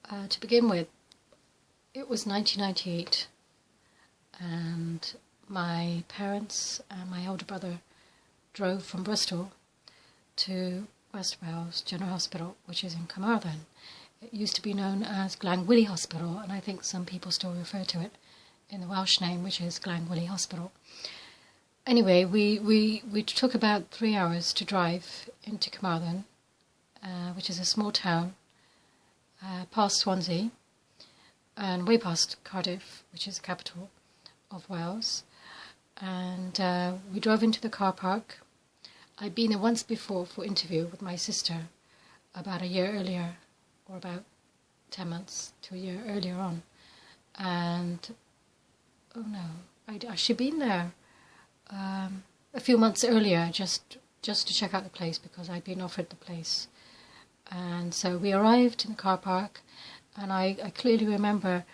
To begin with, it was 1998, and my parents and my older brother drove from Bristol to West Wales General Hospital, which is in Carmarthen. It used to be known as Glangwili Hospital, and I think some people still refer to it in the Welsh name, which is Glangwili Hospital. Anyway, we took about 3 hours to drive into Carmarthen, which is a small town, past Swansea, and way past Cardiff, which is the capital of Wales. And we drove into the car park. I'd been there once before for interview with my sister about a year earlier, or about 10 months to a year earlier on. And, oh no, I'd actually been there a few months earlier just to check out the place, because I'd been offered the place. And so we arrived in the car park, and I clearly remember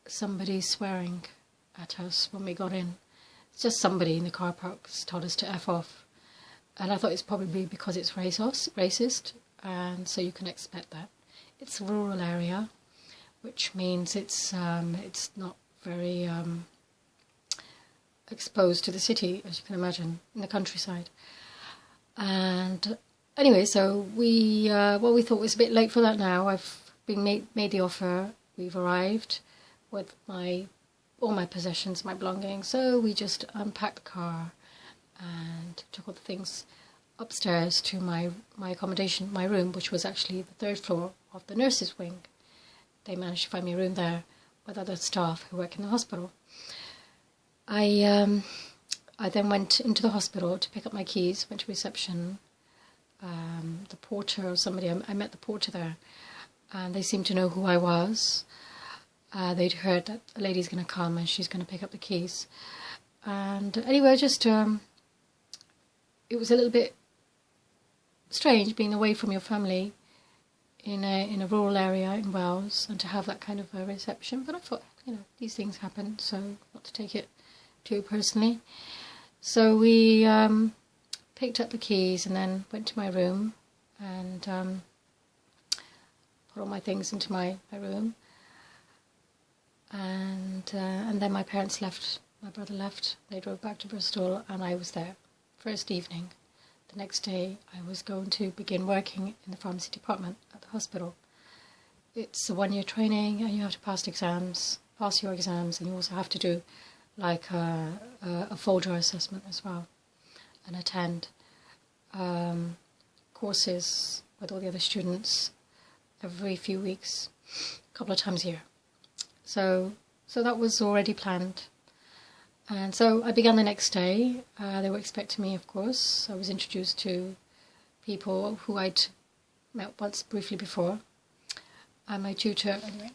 somebody swearing at us when we got in. It's just somebody in the car park told us to F off. And I thought it's probably because it's racist, and so you can expect that. It's a rural area, which means it's not very exposed to the city, as you can imagine, in the countryside. And anyway, so we thought was a bit late for that now. I've been made the offer. We've arrived with all my possessions, my belongings. So we just unpacked the car and took all the things upstairs to my accommodation, my room, which was actually the third floor of the nurses' wing. They managed to find me a room there with other staff who work in the hospital. I then went into the hospital to pick up my keys, went to reception. The porter or somebody, I met the porter there, and they seemed to know who I was. They'd heard that a lady's going to come and she's going to pick up the keys. And anyway, it was a little bit strange being away from your family in a rural area in Wales, and to have that kind of a reception. But I thought, these things happen, so not to take it too personally. So we picked up the keys and then went to my room and put all my things into my room. And then my parents left, my brother left, they drove back to Bristol, and I was there. First evening. The next day I was going to begin working in the pharmacy department at the hospital. It's a 1-year training, and you have to pass your exams, and you also have to do like a folder assessment as well, and attend courses with all the other students every few weeks, a couple of times a year. So that was already planned. And so I began the next day. They were expecting me, of course. I was introduced to people who I'd met once briefly before. And my tutor, anyway,